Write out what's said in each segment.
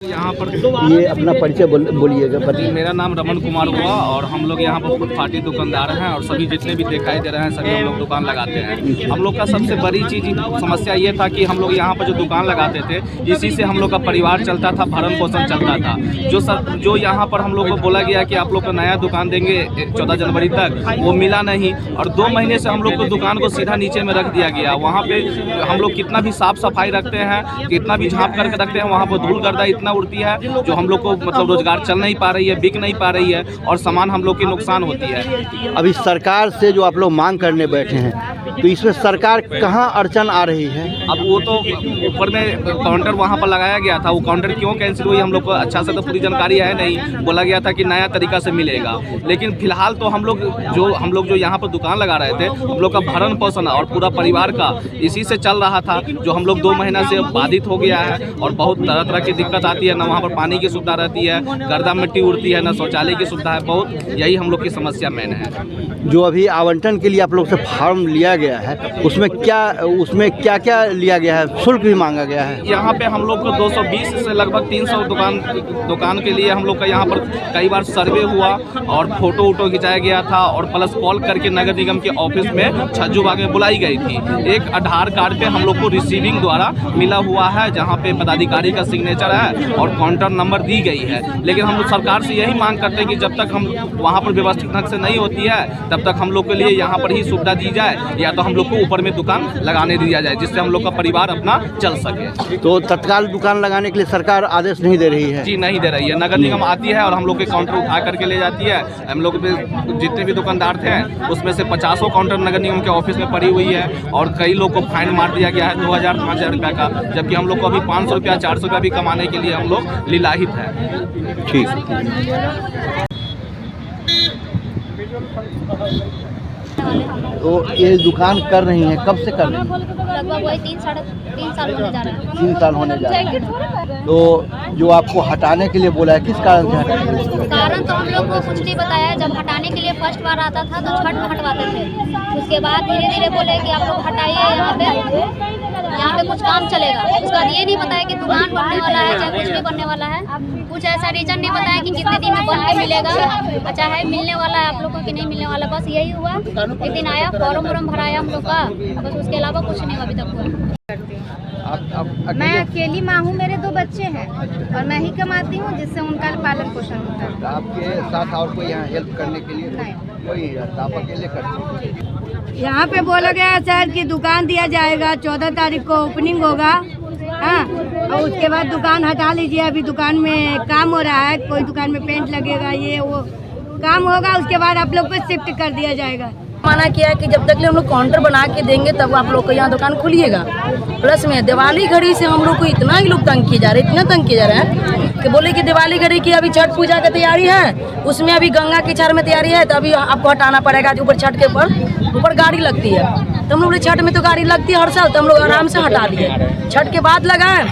यहाँ पर ये अपना परिचय बोलिएगा। मेरा नाम रमन कुमार हुआ और हम लोग यहाँ पर फुटपाटी दुकानदार हैं और सभी जितने भी दिखाई दे रहे हैं सभी हम लोग दुकान लगाते हैं। हम लोग का सबसे बड़ी चीज़ समस्या ये था कि हम लोग यहाँ पर जो दुकान लगाते थे इसी से हम लोग का परिवार चलता था, भरण पोषण चलता था। जो यहाँ पर हम लोग को बोला गया कि आप लोग को नया दुकान देंगे 14 जनवरी तक, वो मिला नहीं और 2 महीने से हम लोग को दुकान को सीधा नीचे में रख दिया गया। वहाँ पे हम लोग कितना भी साफ सफाई रखते हैं, कितना भी झाँप करके रखते हैं, वहाँ पर धूल गर्दा इतना उड़ती है जो हम लोग को मतलब रोजगार चल नहीं पा रही है, बिक नहीं पा रही है और सामान हम लोग की नुकसान होती है। अभी सरकार से जो आप लोग मांग करने बैठे हैं तो इसमें सरकार कहाँ अड़चन आ रही है? अब वो तो ऊपर में काउंटर वहाँ पर लगाया गया था, वो काउंटर क्यों कैंसिल हुई हम लोग को अच्छा से तो पूरी जानकारी है नहीं। बोला गया था कि नया तरीका से मिलेगा, लेकिन फिलहाल तो हम लोग जो यहाँ पर दुकान लगा रहे थे हम लोग का भरण पोषण और पूरा परिवार का इसी से चल रहा था, जो हम लोग 2 महीना से बाधित हो गया है और बहुत तरह तरह की दिक्कत आती है। ना वहाँ पर पानी की सुविधा रहती है, गर्दा मिट्टी उड़ती है, ना शौचालय की सुविधा है, बहुत यही हम लोग की समस्या मेन है। जो अभी आवंटन के लिए आप लोग से फॉर्म लिया गया है उसमें क्या क्या लिया गया है, शुल्क भी मांगा गया है? यहाँ पे हम लोग को 220 से लगभग 300 दुकान के लिए हम लोग का यहाँ पर कई बार सर्वे हुआ और फोटो खिंचाया गया था और प्लस कॉल करके नगर निगम के ऑफिस में छज्जूबाग में बुलाई गई थी। एक आधार कार्ड पे हम लोग को रिसीविंग द्वारा मिला हुआ है जहाँ पे पदाधिकारी का सिग्नेचर है और काउंटर नंबर दी गई है, लेकिन हम लोग सरकार से यही मांग करते हैं कि जब तक हम वहाँ पर व्यवस्थित ढंग से नहीं होती है तब तक हम लोग के लिए यहाँ पर ही सुविधा दी जाए या तो हम लोग को ऊपर में दुकान लगाने दिया जाए जिससे हम लोग का परिवार अपना चल सके। तो तत्काल दुकान लगाने के लिए सरकार आदेश नहीं दे रही है? जी नहीं दे रही है। नगर निगम आती है और हम लोग के काउंटर उठा करके ले जाती है। हम लोग जितने भी दुकानदार थे उसमें से 50 काउंटर नगर निगम के ऑफिस में पड़ी हुई है और कई लोग को फाइन मार दिया गया है 2000-5000 रुपये का, जबकि हम लोग को अभी 500 रुपया 400 रुपया भी कमाने के लिए हम लोग लीलाहित है। ठीक। तो ये दुकान कर रही है, कब से कर रही है? लगभग वही 3 साल होने जा रहा है। 3 साल होने जा रहा है। तो जो आपको हटाने के लिए बोला है किस कारण से हटाने? कारण तो हम लोग को कुछ नहीं बताया। जब हटाने के लिए फर्स्ट बार आता था तो छठ में हटवाते थे, उसके बाद धीरे धीरे बोले कि आप लोग हटाइए, यहाँ पे कुछ काम चलेगा। उसके बाद ये नहीं बताया कि दुकान बनने वाला है चाहे कुछ भी बनने वाला है, कुछ ऐसा रीजन नहीं बताया कि कितने दिन में बन के मिलेगा, अच्छा है मिलने वाला है आप लोग को कि नहीं मिलने वाला। बस यही हुआ, एक दिन आया फॉर्म भराया हम लोग का, बस उसके अलावा कुछ नहीं अभी तक हुआ। मैं अकेली माँ हूँ, मेरे 2 बच्चे हैं और मैं ही कमाती हूँ जिससे उनका पालन पोषण होता है। आपके साथ और कोई यहाँ हेल्प करने के लिए नहीं कोई? आप अकेले करते हैं? यहाँ पे बोला गया है सर कि दुकान दिया जाएगा, 14 तारीख को ओपनिंग होगा, हाँ, और उसके बाद दुकान हटा लीजिए। अभी दुकान में काम हो रहा है, कोई दुकान में पेंट लगेगा, ये वो काम होगा, उसके बाद आप लोग को शिफ्ट कर दिया जाएगा। माना किया है कि जब तक हम लोग काउंटर बना के देंगे तब आप लोग को यहाँ दुकान खुलिएगा। प्लस में दिवाली घड़ी से हम लोग को इतना ही लोग तंग किए जा रहे हैं, इतना तंग किए जा रहे हैं कि बोले कि दिवाली घड़ी की अभी छठ पूजा की तैयारी है, उसमें अभी गंगा की छठ में तैयारी है, तो अभी आपको हटाना पड़ेगा। ऊपर छठ के ऊपर गाड़ी लगती है, तो हम लोग छठ में तो गाड़ी लगती है हर साल, तो हम लोग आराम से हटा दिए। छठ के बाद लगाए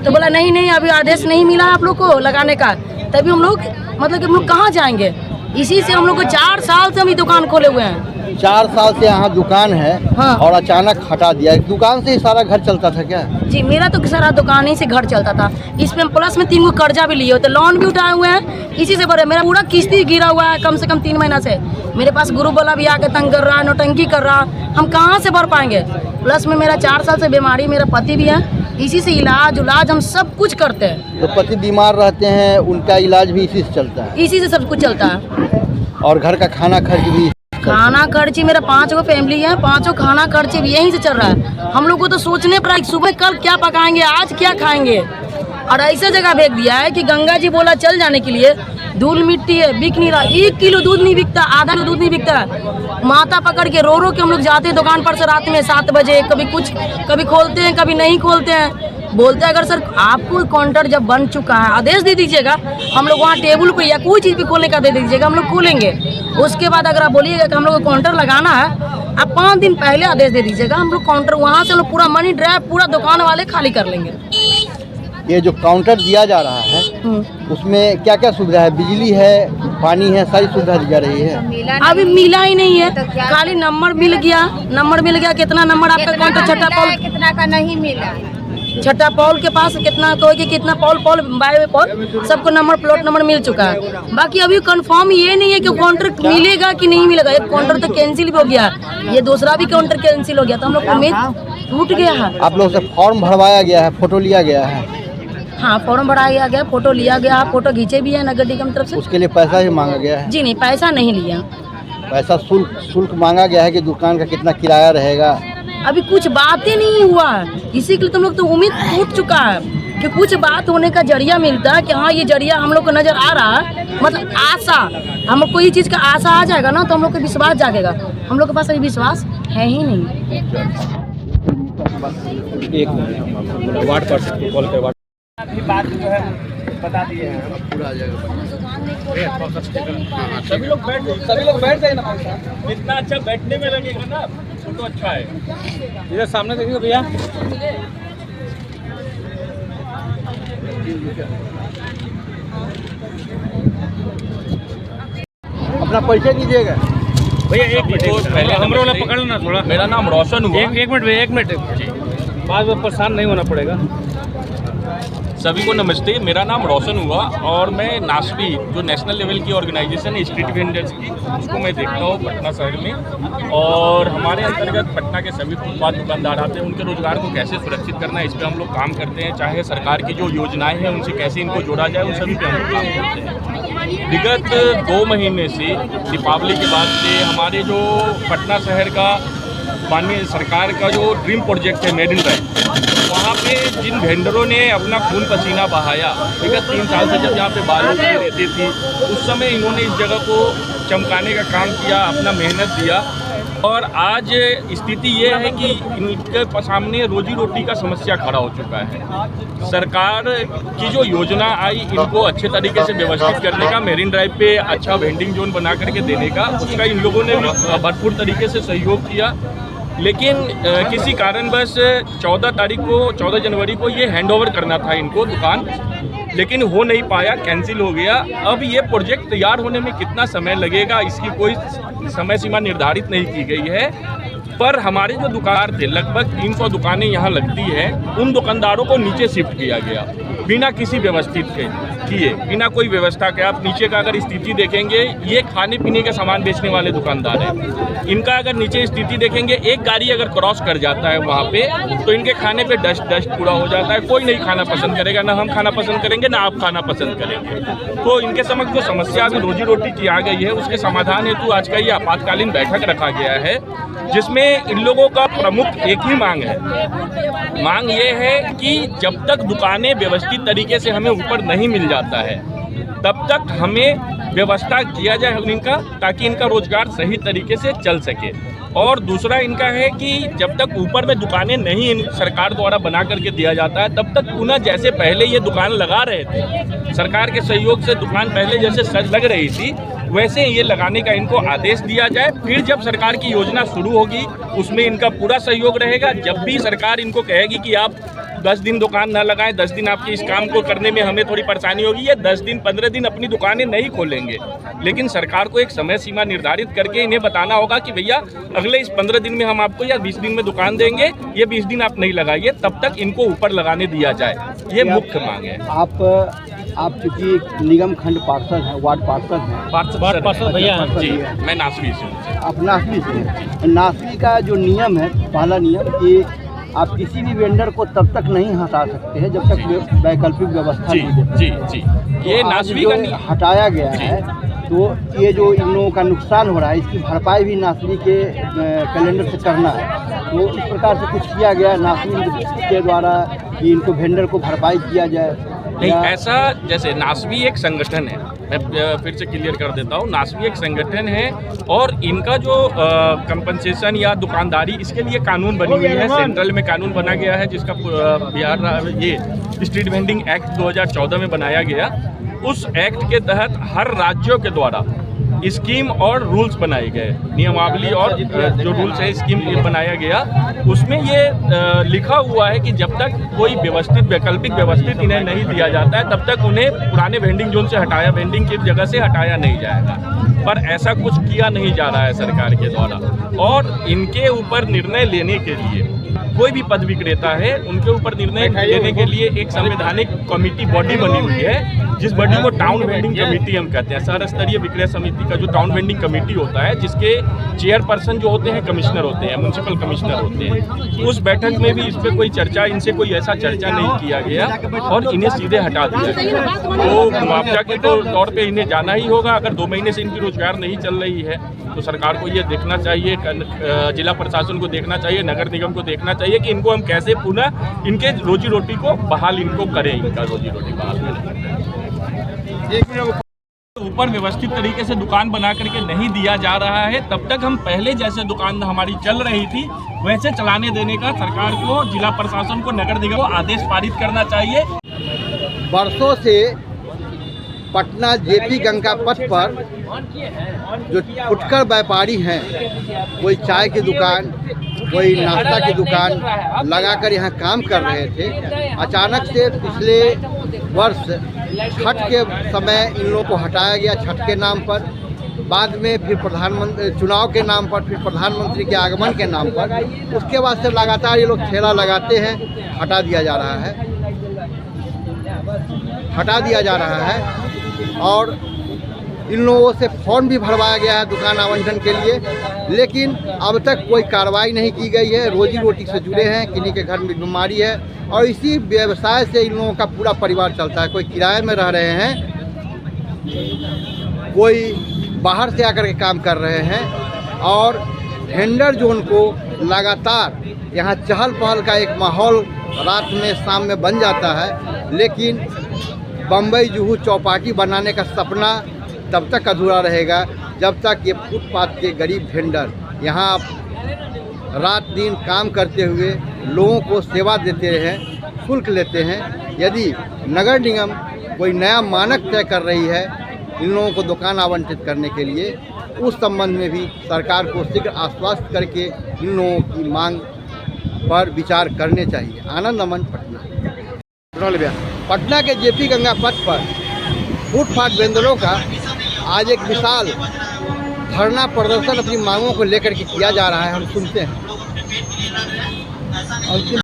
तो बोला नहीं अभी आदेश नहीं मिला आप लोग को लगाने का, तभी हम लोग मतलब कि हम लोग कहाँ जाएंगे। इसी से हम लोग को 4 साल से हम दुकान खोले हुए हैं। 4 साल से यहाँ दुकान है, हाँ। और अचानक हटा दिया। दुकान से ही सारा घर चलता था क्या? जी मेरा तो सारा दुकान ही से घर चलता था। इसमें प्लस में 3 गो कर्जा भी लिए होते, लोन भी उठाए हुए हैं, इसी से भरे। मेरा पूरा किस्ती गिरा हुआ है कम से कम 3 महीना से। मेरे पास ग्रुप वाला भी आके तंग कर रहा है, नौटंकी कर रहा, हम कहाँ से भर पाएंगे। प्लस में मेरा 4 साल से बीमारी, मेरा पति भी है, इसी से इलाज हम सब कुछ करते हैं। तो पति बीमार रहते हैं, उनका इलाज भी इसी से चलता है? इसी से सब कुछ चलता है। और घर का खाना खर्च भी? खाना खर्ची मेरा 5 गो फैमिली है, 5 खाना खर्ची भी यहीं से चल रहा है। हम लोग को तो सोचने पड़ा सुबह कल क्या पकाएंगे, आज क्या खाएंगे, और ऐसा जगह भेज दिया है कि गंगा जी बोला चल जाने के लिए, धूल मिट्टी है, बिक नहीं रहा, 1 किलो दूध नहीं बिकता, आधा किलो दूध नहीं बिकता है। माता पकड़ के रो के हम लोग जाते हैं दुकान पर से रात में 7 बजे, कभी खोलते हैं कभी नहीं खोलते हैं। बोलते हैं अगर सर आपको काउंटर जब बन चुका है आदेश दे दीजिएगा, हम लोग वहाँ टेबल पे या कोई चीज़ पे खोलने का दे दीजिएगा, हम लोग खोलेंगे। उसके बाद अगर आप बोलिएगा कि हम लोग को काउंटर लगाना है, आप 5 दिन पहले आदेश दे दीजिएगा, हम लोग काउंटर वहाँ से लोग पूरा मनी ड्राइव पूरा दुकान वाले खाली कर लेंगे। ये जो काउंटर दिया जा रहा है उसमें क्या क्या सुविधा है? बिजली है, पानी है, सारी सुविधा दी जा रही है? अभी मिला ही नहीं है, खाली नंबर मिल गया। कितना नंबर आपका काउंटर छठा कितना का नहीं मिला। छठा पॉल के पास कितना कोई कितना पॉल बाय पॉल सबको नंबर प्लॉट नंबर मिल चुका है। बाकी अभी कंफर्म ये नहीं है कि कॉन्ट्रैक्ट मिलेगा कि नहीं मिलेगा। एक कॉन्ट्रैक्ट तो कैंसिल भी हो गया, ये दूसरा भी कॉन्ट्रैक्ट कैंसिल हो गया, तो हम लोग उम्मीद टूट गया है। आप लोग से फॉर्म भरवाया गया है, फोटो लिया गया है? हाँ, फॉर्म भराया गया, फोटो लिया गया, फोटो खींचे भी है नगर निगम तरफ से। उसके लिए पैसा भी मांगा गया है? जी नहीं, पैसा नहीं लिया। पैसा शुल्क मांगा गया है कि दुकान का कितना किराया रहेगा? अभी कुछ बातें नहीं हुआ है, इसी के लिए तुम लोग तो उम्मीद टूट चुका है कि कुछ बात होने का जरिया मिलता है कि हाँ ये जरिया हम लोग को नजर आ रहा है, मतलब आशा, हम लोग कोई चीज़ का आशा आ जाएगा ना तो हम लोग को विश्वास जागेगा। हम लोग के पास अभी विश्वास है ही नहीं। एक वार्ड पर कॉल कर बात जो है बता दिए हैं, पूरा आ जाएगा। सभी लोग बैठ जाए ना, इतना अच्छा बैठने में लगेगा ना, फोटो अच्छा है। इधर सामने देखिए भैया, अपना परिचय दीजिएगा भैया। एक मिनट पहले हमरो वाला पकड़ लेना थोड़ा। मेरा नाम रोशन हुआ। एक मिनट भैया, एक मिनट जी, बाद में परेशान नहीं होना पड़ेगा। सभी को नमस्ते, मेरा नाम रोशन हुआ और मैं नासवी जो नेशनल लेवल की ऑर्गेनाइजेशन है स्ट्रीट वेंडर्स की, उसको मैं देखता हूँ पटना शहर में। और हमारे अंतर्गत पटना के सभी फुटपाथ दुकानदार आते हैं, उनके रोजगार को कैसे सुरक्षित करना है इस पर हम लोग काम करते हैं। चाहे सरकार की जो योजनाएं हैं उनसे कैसे इनको जोड़ा जाए, उन सभी पे हम लोग काम करते हैं। विगत 2 महीने से दीपावली के बाद से हमारे जो पटना शहर का माननीय सरकार का जो ड्रीम प्रोजेक्ट है मेड इन ड्राइव, वहाँ पे जिन वेंडरों ने अपना खून पसीना बहाया विगत 3 साल से, जब यहाँ पे बालू की रहती थी, उस समय इन्होंने इस जगह को चमकाने का काम किया, अपना मेहनत दिया। और आज स्थिति ये है कि इनके सामने रोजी रोटी का समस्या खड़ा हो चुका है। सरकार की जो योजना आई इनको अच्छे तरीके से व्यवस्थित करने का, मेरिन ड्राइव पे अच्छा वेंडिंग जोन बना करके देने का, उसका इन लोगों ने भी भरपूर तरीके से सहयोग किया। लेकिन किसी कारणवश 14 जनवरी को ये हैंडओवर करना था इनको दुकान, लेकिन हो नहीं पाया, कैंसिल हो गया। अब ये प्रोजेक्ट तैयार होने में कितना समय लगेगा इसकी कोई समय सीमा निर्धारित नहीं की गई है। पर हमारे जो दुकानदार थे, लगभग 300 दुकानें यहाँ लगती है, उन दुकानदारों को नीचे शिफ्ट किया गया बिना किसी व्यवस्थित किए, बिना कोई व्यवस्था के। आप नीचे का अगर स्थिति देखेंगे, ये खाने पीने का सामान बेचने वाले दुकानदार हैं। इनका अगर नीचे स्थिति देखेंगे, एक गाड़ी अगर क्रॉस कर जाता है वहाँ पे तो इनके खाने पे डस्ट पूरा हो जाता है। कोई नहीं खाना पसंद करेगा, ना हम खाना पसंद करेंगे, ना आप खाना पसंद करेंगे। तो इनके समक्ष जो समस्या अभी रोजी रोटी की आ गई है, उसके समाधान हेतु आज का ये आपातकालीन बैठक रखा गया है, जिसमें इन लोगों का प्रमुख एक ही मांग है। मांग ये है कि जब तक दुकानें व्यवस्थित तरीके से हमें ऊपर नहीं मिल जाता है, तब तक हमें व्यवस्था किया जाए इनका, ताकि इनका रोजगार सही तरीके से चल सके। और दूसरा इनका है कि जब तक ऊपर में दुकानें नहीं सरकार द्वारा बना करके दिया जाता है, तब तक पुनः जैसे पहले ये दुकान लगा रहे थे, सरकार के सहयोग से दुकान पहले जैसे सज लग रही थी, वैसे ये लगाने का इनको आदेश दिया जाए। फिर जब सरकार की योजना शुरू होगी उसमें इनका पूरा सहयोग रहेगा। जब भी सरकार इनको कहेगी कि आप 10 दिन दुकान ना लगाएं, 10 दिन आपके इस काम को करने में हमें थोड़ी परेशानी होगी, ये 10 दिन 15 दिन अपनी दुकानें नहीं खोलेंगे। लेकिन सरकार को एक समय सीमा निर्धारित करके इन्हें बताना होगा कि भैया अगले इस 15 दिन में हम आपको या 20 दिन में दुकान देंगे, ये 20 दिन आप नहीं लगाइए, तब तक इनको ऊपर लगाने दिया जाए। ये मुख्य मांग है। आप चूँकि निगम खंड पार्षद हैं, वार्ड पार्षद हैं, वार्ड पार्षद भैया जी, मैं नासवी से हूँ। आप नासवी से? नासवी का जो नियम है, पहला नियम कि आप किसी भी वेंडर को तब तक नहीं हटा सकते हैं जब तक वैकल्पिक व्यवस्था नहीं देते। जी, ये नासवी का हटाया गया है, तो ये जो इन लोगों का नुकसान हो रहा है, इसकी भरपाई भी नासवी के कैलेंडर से करना है। तो इस प्रकार से कुछ किया गया नासवी के द्वारा कि इनको वेंडर को भरपाई किया जाए? नहीं, ऐसा जैसे नासवी एक संगठन है, मैं फिर से क्लियर कर देता हूँ, नासवी एक संगठन है और इनका जो कंपनसेशन या दुकानदारी, इसके लिए कानून बनी हुई है, सेंट्रल में कानून बना गया है, जिसका बिहार ये स्ट्रीट वेंडिंग एक्ट 2014 में बनाया गया। उस एक्ट के तहत हर राज्यों के द्वारा स्कीम और रूल्स बनाए गए, नियमावली और जो रूल्स है स्कीम बनाया गया। उसमें ये लिखा हुआ है कि जब तक कोई वैकल्पिक व्यवस्थित इन्हें नहीं दिया जाता है, तब तक उन्हें पुराने वेंडिंग जोन से हटाया, वेंडिंग की जगह से हटाया नहीं जाएगा। पर ऐसा कुछ किया नहीं जा रहा है सरकार के द्वारा। और इनके ऊपर निर्णय लेने के लिए कोई भी पद विक्रेता है उनके ऊपर निर्णय लेने के लिए एक संवैधानिक कमेटी बॉडी बनी हुई है, जिस बॉडी को टाउन वेंडिंग कमेटी हम कहते हैं। शहर स्तरीय विक्रय समिति का जो टाउन वेंडिंग कमेटी होता है, जिसके चेयरपर्सन जो होते हैं कमिश्नर होते हैं, म्युनिसिपल कमिश्नर होते हैं। उस बैठक में भी इस पर कोई चर्चा, इनसे कोई ऐसा चर्चा नहीं किया गया और इन्हें सीधे हटा दिया गया। तो मुआवजा के तौर पे इन्हें जाना ही होगा। अगर 2 महीने से इनकी रोजगार नहीं चल रही है तो सरकार को ये देखना चाहिए, जिला प्रशासन को देखना चाहिए, नगर निगम को देखना चाहिए कि इनको हम कैसे पुनः इनके रोजी रोटी को बहाल इनको करें, इनका रोजी रोटी बहाल करें। ऊपर व्यवस्थित तरीके से दुकान बना करके नहीं दिया जा रहा है, तब तक हम पहले जैसे दुकान हमारी चल रही थी वैसे चलाने देने का सरकार को, जिला प्रशासन को, नगर निगम को आदेश पारित करना चाहिए। वर्षों से पटना जेपी गंगा पथ पर जो फुटकर व्यापारी हैं, कोई चाय की दुकान, कोई नाश्ता की दुकान लगाकर यहाँ काम कर रहे थे। अचानक से पिछले वर्ष छठ के समय इन लोगों को हटाया गया, छठ के नाम पर। बाद में फिर प्रधानमंत्री चुनाव के नाम पर, फिर प्रधानमंत्री के आगमन के नाम पर, उसके बाद से लगातार ये लोग ठेला लगाते हैं, हटा दिया जा रहा है। और इन लोगों से फॉर्म भी भरवाया गया है दुकान आवंटन के लिए, लेकिन अब तक कोई कार्रवाई नहीं की गई है। रोजी रोटी से जुड़े हैं, किन्हीं के घर में बीमारी है और इसी व्यवसाय से इन लोगों का पूरा परिवार चलता है। कोई किराए में रह रहे हैं, कोई बाहर से आकर के काम कर रहे हैं और वेंडर जोन को लगातार यहाँ चहल पहल का एक माहौल रात में शाम में बन जाता है। लेकिन बम्बई जुहू चौपाटी बनाने का सपना तब तक अधूरा रहेगा जब तक ये फुटपाथ के गरीब वेंडर यहाँ रात दिन काम करते हुए लोगों को सेवा देते हैं, शुल्क लेते हैं। यदि नगर निगम कोई नया मानक तय कर रही है इन लोगों को दुकान आवंटित करने के लिए, उस संबंध में भी सरकार को शीघ्र आश्वस्त करके इन लोगों की मांग पर विचार करने चाहिए। आनंद अमन, पटना। पटना के जेपी गंगा पथ पर फुटपाथ वेंडरों का आज एक विशाल धरना प्रदर्शन अपनी मांगों को लेकर के किया जा रहा है। हम सुनते हैं।